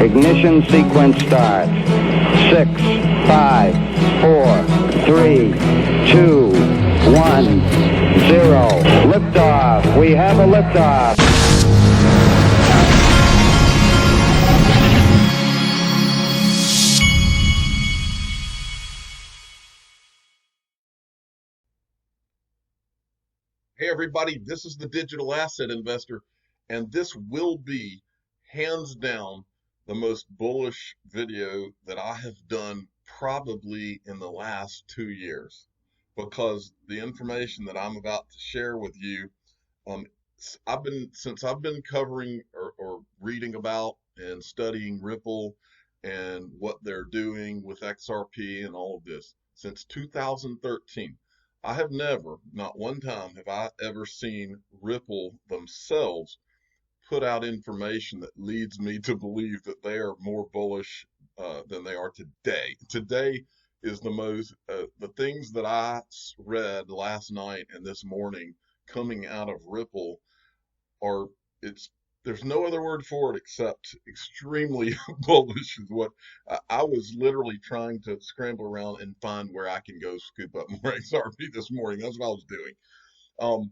Ignition sequence starts. 6, 5, 4, 3, 2, 1, 0. Liftoff. We have a liftoff. Hey everybody, this is the Digital Asset Investor, and this will be hands down the most bullish video that I have done probably in the last 2 years, because the information that I'm about to share with you, since I've been covering or reading about and studying Ripple and what they're doing with XRP and all of this since 2013. I have never, not one time, have I ever seen Ripple themselves put out information that leads me to believe that they are more bullish than they are today. Today is the things that I read last night and this morning coming out of Ripple are, there's no other word for it except extremely bullish is what I was literally trying to scramble around and find where I can go scoop up more XRP this morning. That's what I was doing.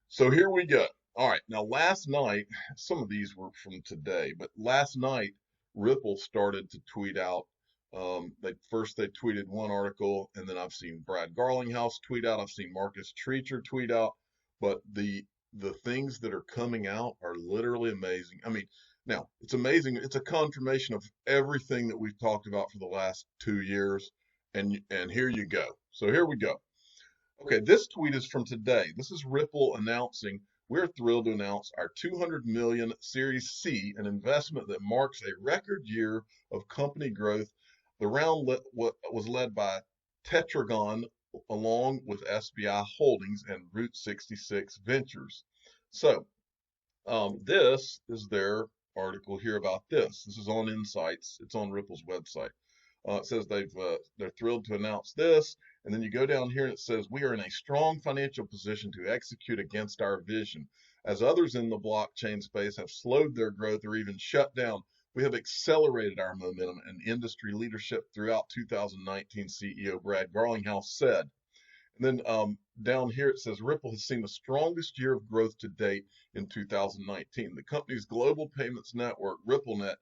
So here we go. All right. Now, last night, some of these were from today, but last night, Ripple started to tweet out. They tweeted one article, and then I've seen Brad Garlinghouse tweet out. I've seen Marcus Treacher tweet out, but the things that are coming out are literally amazing. I mean, now it's amazing. It's a confirmation of everything that we've talked about for the last 2 years. And here you go. So here we go. Okay, this tweet is from today. This is Ripple announcing, we're thrilled to announce our 200 million Series C, an investment that marks a record year of company growth. The round was led by Tetragon along with SBI Holdings and Route 66 Ventures. So this is their article here about this. This is on Insights. It's on Ripple's website. It says they're thrilled to announce this, and then you go down here and it says we are in a strong financial position to execute against our vision. As others in the blockchain space have slowed their growth or even shut down, we have accelerated our momentum and industry leadership throughout 2019, CEO Brad Garlinghouse said. And then down here it says Ripple has seen the strongest year of growth to date in 2019. The company's global payments network, RippleNet,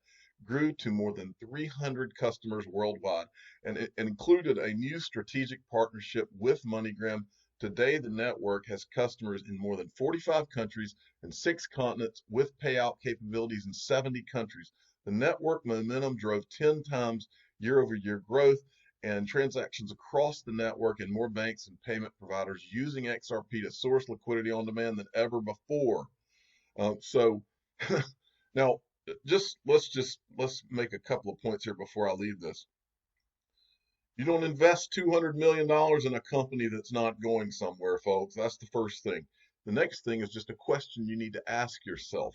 grew to more than 300 customers worldwide, and it included a new strategic partnership with MoneyGram. Today, the network has customers in more than 45 countries and 6 continents with payout capabilities in 70 countries. The network momentum drove 10 times year-over-year growth and transactions across the network, and more banks and payment providers using XRP to source liquidity on demand than ever before. So now let's make a couple of points here before I leave this. You don't invest $200 million in a company that's not going somewhere, folks. That's the first thing. The next thing is just a question you need to ask yourself,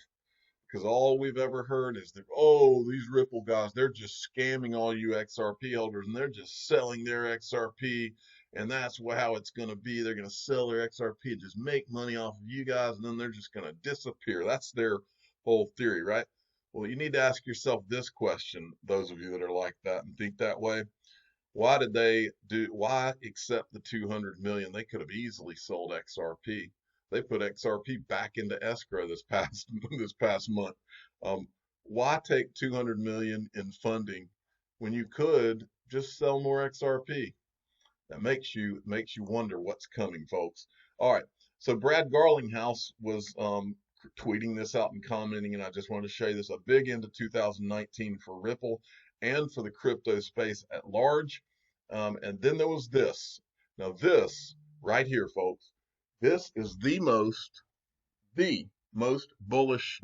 because all we've ever heard is that, oh, these Ripple guys, they're just scamming all you XRP holders, and they're just selling their XRP, and that's how it's going to be. They're going to sell their XRP and just make money off of you guys, and then they're just going to disappear. That's their whole theory, right? Well, you need to ask yourself this question, those of you that are like that and think that way. Why accept the 200 million? They could have easily sold XRP. They put XRP back into escrow this past month. Why take 200 million in funding when you could just sell more XRP? That makes you wonder what's coming, folks. All right. So Brad Garlinghouse was tweeting this out and commenting, and I just wanted to show you this, a big end of 2019 for Ripple and for the crypto space at large. And then there was this. Now this right here, folks, this is the most bullish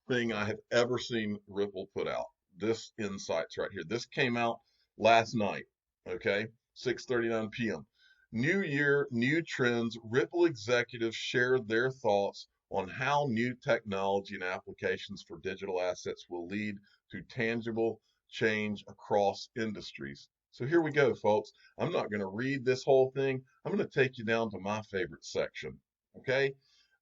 thing I have ever seen Ripple put out. This Insights right here. This came out last night, okay, 6:39 p.m. New year, new trends. Ripple executives shared their thoughts on how new technology and applications for digital assets will lead to tangible change across industries. So here we go, folks. I'm not going to read this whole thing. I'm going to take you down to my favorite section, okay?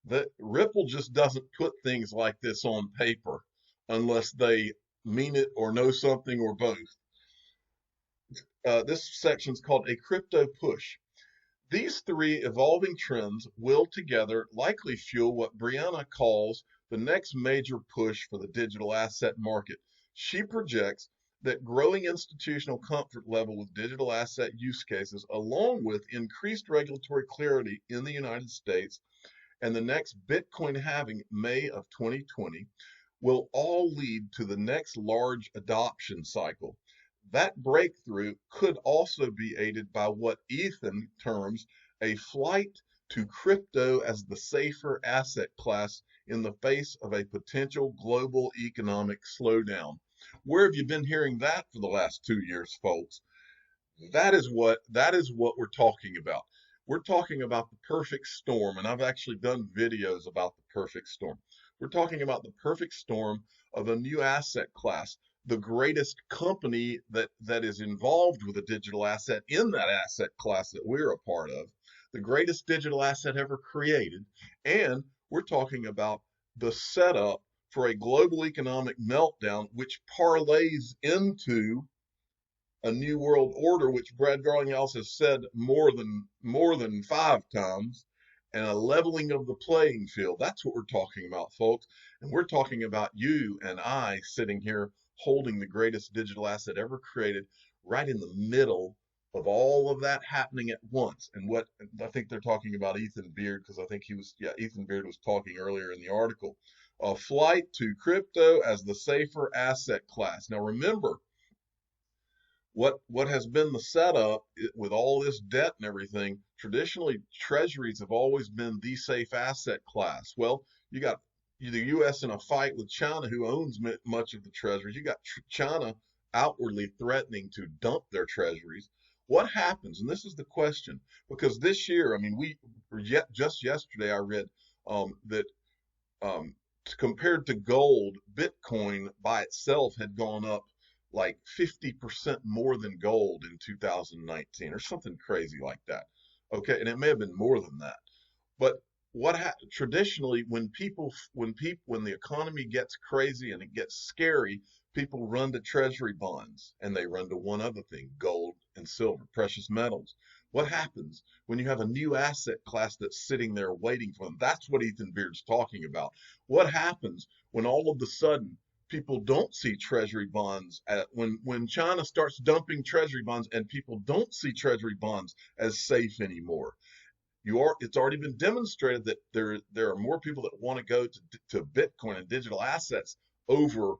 That Ripple just doesn't put things like this on paper unless they mean it or know something or both. This section is called a crypto push. These three evolving trends will together likely fuel what Brianna calls the next major push for the digital asset market. She projects that growing institutional comfort level with digital asset use cases, along with increased regulatory clarity in the United States and the next Bitcoin halving May of 2020, will all lead to the next large adoption cycle. That breakthrough could also be aided by what Ethan terms a flight to crypto as the safer asset class in the face of a potential global economic slowdown. Where have you been hearing that for the last 2 years, folks? That is what we're talking about. We're talking about the perfect storm, and I've actually done videos about the perfect storm. We're talking about the perfect storm of a new asset class. The greatest company that is involved with a digital asset in that asset class that we're a part of, the greatest digital asset ever created, and we're talking about the setup for a global economic meltdown, which parlays into a new world order, which Brad Garlinghouse has said more than 5 times, and a leveling of the playing field. That's what we're talking about, folks. And we're talking about you and I sitting here holding the greatest digital asset ever created, right in the middle of all of that happening at once. And what I think they're talking about Ethan Beard, because I think Ethan Beard was talking earlier in the article. A flight to crypto as the safer asset class. Now remember, what has been the setup with all this debt and everything, traditionally treasuries have always been the safe asset class. Well, you got the U.S. in a fight with China, who owns much of the treasuries. You got China outwardly threatening to dump their treasuries. What happens? And this is the question, because this year, I mean, just yesterday I read that compared to gold, Bitcoin by itself had gone up like 50% more than gold in 2019 or something crazy like that. Okay, and it may have been more than that. But traditionally when the economy gets crazy and it gets scary, people run to treasury bonds and they run to one other thing, gold and silver, precious metals. What happens when you have a new asset class that's sitting there waiting for them? That's what Ethan Beard's talking about. What happens when all of a sudden people don't see treasury bonds when China starts dumping treasury bonds and people don't see treasury bonds as safe anymore? It's already been demonstrated that there are more people that want to go to Bitcoin and digital assets over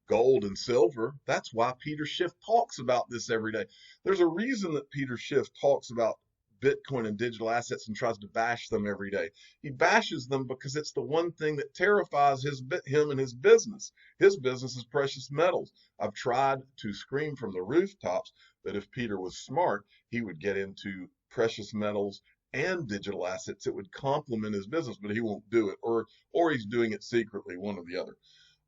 gold and silver. That's why Peter Schiff talks about this every day. There's a reason that Peter Schiff talks about Bitcoin and digital assets and tries to bash them every day. He bashes them because it's the one thing that terrifies him and his business. His business is precious metals. I've tried to scream from the rooftops that if Peter was smart, he would get into precious metals and digital assets. It would complement his business, but he won't do it, or he's doing it secretly, one or the other.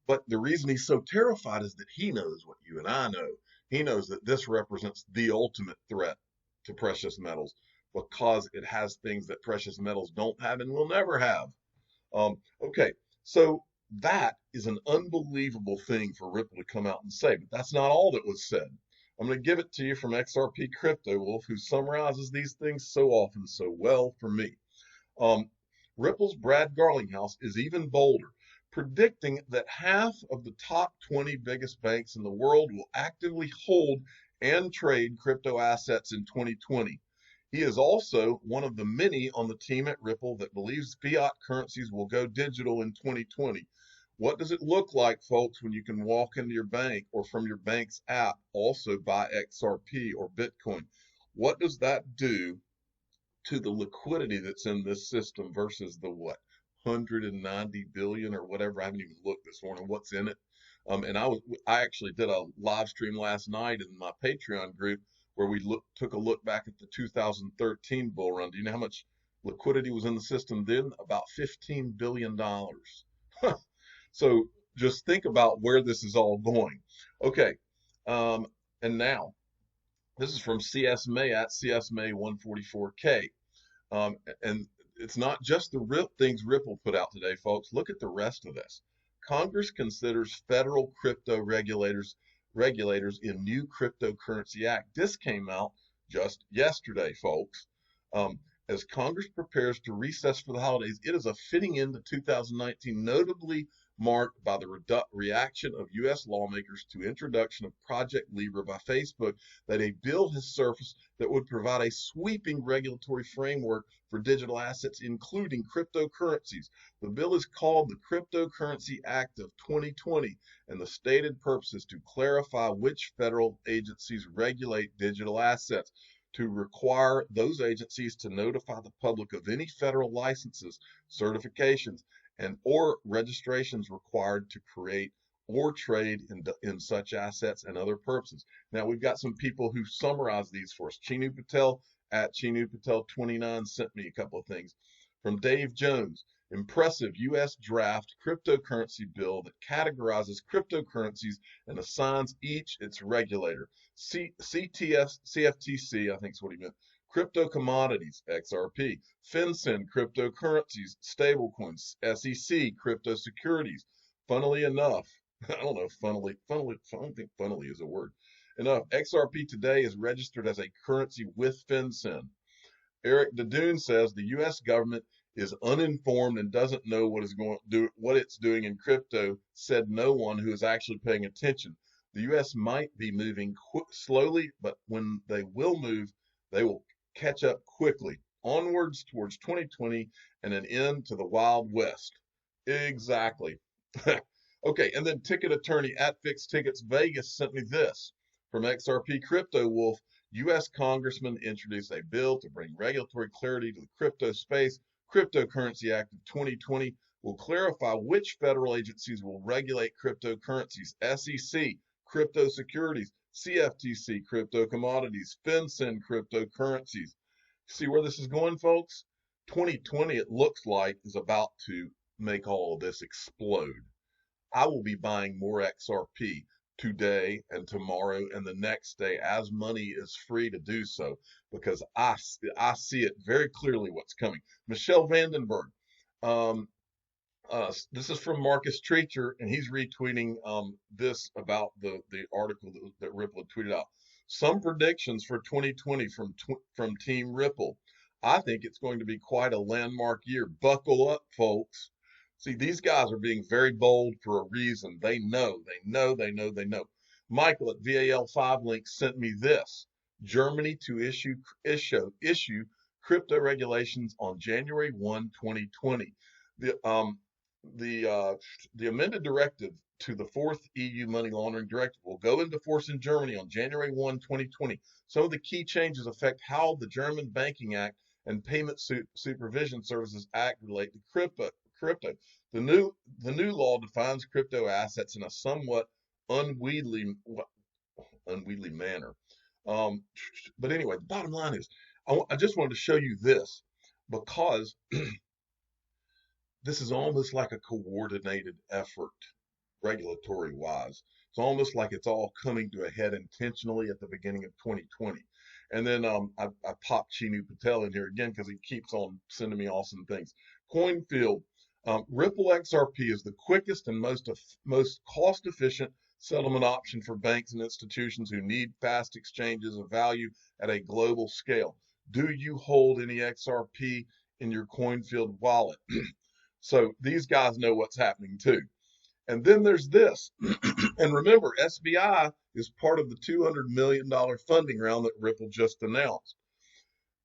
But the reason he's so terrified is that he knows what you and I know. He knows that this represents the ultimate threat to precious metals, because it has things that precious metals don't have and will never have. Okay, so that is an unbelievable thing for Ripple to come out and say, but that's not all that was said. I'm going to give it to you from XRP Crypto Wolf, who summarizes these things so often so well for me. Ripple's Brad Garlinghouse is even bolder, predicting that half of the top 20 biggest banks in the world will actively hold and trade crypto assets in 2020. He is also one of the many on the team at Ripple that believes fiat currencies will go digital in 2020. What does it look like, folks, when you can walk into your bank or from your bank's app also buy XRP or Bitcoin? What does that do to the liquidity that's in this system versus the 190 billion or whatever? I haven't even looked this morning what's in it. And I actually did a live stream last night in my Patreon group where we took a look back at the 2013 bull run. Do you know how much liquidity was in the system then? About $15 billion. So just think about where this is all going. Okay, and now this is from CSMA at CSMA 144K. And it's not just the things Ripple put out today, folks. Look at the rest of this. Congress considers federal crypto regulators in new cryptocurrency act. This came out just yesterday, folks. As Congress prepares to recess for the holidays, it is a fitting end to 2019, notably marked by the reaction of U.S. lawmakers to introduction of Project Libra by Facebook, that a bill has surfaced that would provide a sweeping regulatory framework for digital assets, including cryptocurrencies. The bill is called the Cryptocurrency Act of 2020, and the stated purpose is to clarify which federal agencies regulate digital assets, to require those agencies to notify the public of any federal licenses, certifications, and or registrations required to create or trade in such assets and other purposes. Now, we've got some people who summarize these for us. Chinu Patel at Chinu Patel 29 sent me a couple of things. From Dave Jones, impressive U.S. draft cryptocurrency bill that categorizes cryptocurrencies and assigns each its regulator. CFTC, I think is what he meant. Crypto commodities, XRP. FinCEN, cryptocurrencies, stablecoins. SEC, crypto securities. Funnily enough, I don't know, I don't think funnily is a word. Enough, XRP today is registered as a currency with FinCEN. Eric Dadoon says the U.S. government is uninformed and doesn't know what it's doing in crypto, said no one who is actually paying attention. The U.S. might be moving slowly, but when they will move, they will catch up quickly. Onwards towards 2020 and an end to the Wild West. Exactly. Okay, and then Ticket Attorney at Fixed Tickets Vegas sent me this. From XRP Crypto Wolf, U.S. Congressman introduced a bill to bring regulatory clarity to the crypto space. Cryptocurrency Act of 2020 will clarify which federal agencies will regulate cryptocurrencies. SEC, crypto securities, CFTC, crypto commodities, FinCEN, cryptocurrencies. See where this is going, folks? 2020, it looks like, is about to make all of this explode. I will be buying more XRP today and tomorrow and the next day as money is free to do so, because I see it very clearly what's coming. Michelle Vandenberg, this is from Marcus Treacher, and he's retweeting this about the article that Ripple had tweeted out. Some predictions for 2020 from Team Ripple. I think it's going to be quite a landmark year. Buckle up, folks. See, these guys are being very bold for a reason. They know. Michael at VAL5 Link sent me this. Germany to issue crypto regulations on January 1, 2020. The amended directive to the fourth EU money laundering directive will go into force in Germany on January 1, 2020. Some of the key changes affect how the German Banking Act and Payment Supervision Services Act relate to crypto. The new law defines crypto assets in a somewhat unwieldy manner. But anyway, the bottom line is, I just wanted to show you this, because this is almost like a coordinated effort, regulatory wise. It's almost like it's all coming to a head intentionally at the beginning of 2020. And then I popped Chinu Patel in here again because he keeps on sending me awesome things. Coinfield, Ripple XRP is the quickest and most cost-efficient settlement option for banks and institutions who need fast exchanges of value at a global scale. Do you hold any XRP in your Coinfield wallet? So these guys know what's happening too. And then there's this. And remember, SBI is part of the $200 million funding round that Ripple just announced.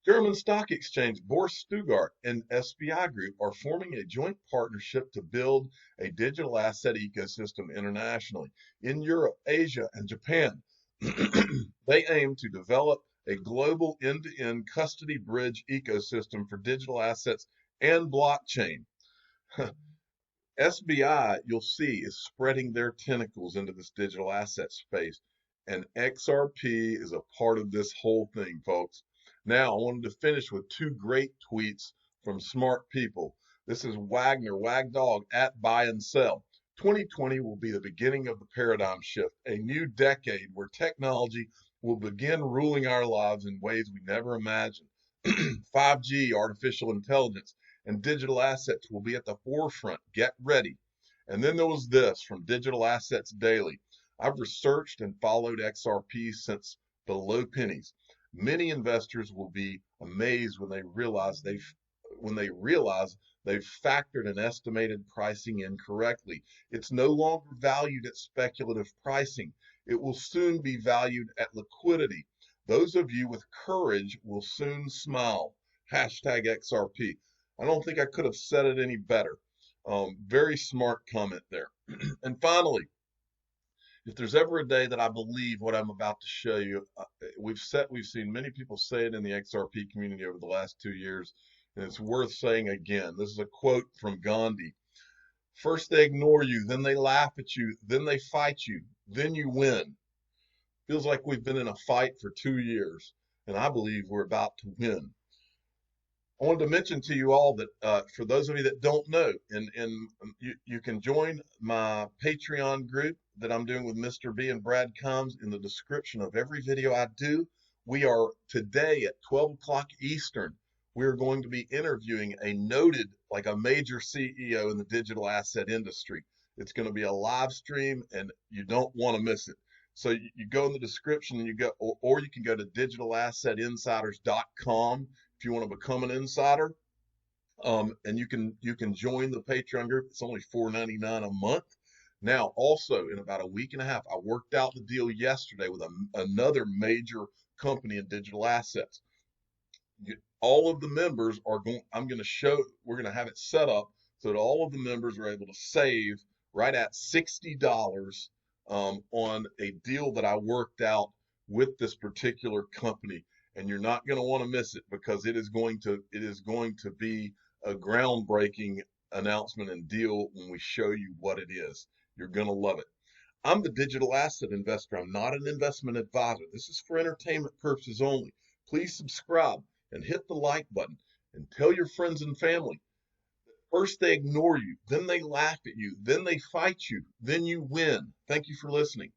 German Stock Exchange, Börse Stuttgart, and SBI Group are forming a joint partnership to build a digital asset ecosystem internationally in Europe, Asia, and Japan. They aim to develop a global end-to-end custody bridge ecosystem for digital assets and blockchain. SBI, you'll see, is spreading their tentacles into this digital asset space, and XRP is a part of this whole thing, folks. Now, I wanted to finish with two great tweets from smart people. This is Wagdog at Buy and Sell. 2020 will be the beginning of the paradigm shift, a new decade where technology will begin ruling our lives in ways we never imagined. 5G, artificial intelligence, and digital assets will be at the forefront. Get ready. And then there was this from Digital Assets Daily. I've researched and followed XRP since the low pennies. Many investors will be amazed when they realize they've factored an estimated pricing incorrectly. It's no longer valued at speculative pricing. It will soon be valued at liquidity. Those of you with courage will soon smile. Hashtag XRP. I don't think I could have said it any better. Very smart comment there. And finally, if there's ever a day that I believe what I'm about to show you, we've seen many people say it in the XRP community over the last 2 years, and it's worth saying again. This is a quote from Gandhi. First they ignore you, then they laugh at you, then they fight you, then you win. Feels like we've been in a fight for 2 years, and I believe we're about to win. I wanted to mention to you all that for those of you that don't know, and you can join my Patreon group that I'm doing with Mr. B and Brad Combs in the description of every video I do. We are today at 12 o'clock Eastern. We're going to be interviewing a noted, like a major CEO in the digital asset industry. It's going to be a live stream, and you don't want to miss it. So you go in the description and you go, or you can go to digitalassetinsiders.com if you want to become an insider, and you can join the Patreon group. It's only $4.99 a month. Now, also in about a week and a half, I worked out the deal yesterday with another major company in digital assets. All of the members are going. We're going to have it set up so that all of the members are able to save right at $60 on a deal that I worked out with this particular company. And you're not going to want to miss it, because it is going to be a groundbreaking announcement and deal when we show you what it is. You're going to love it. I'm the digital asset investor. I'm not an investment advisor. This is for entertainment purposes only. Please subscribe and hit the like button and tell your friends and family. First they ignore you, then they laugh at you, then they fight you, then you win. Thank you for listening.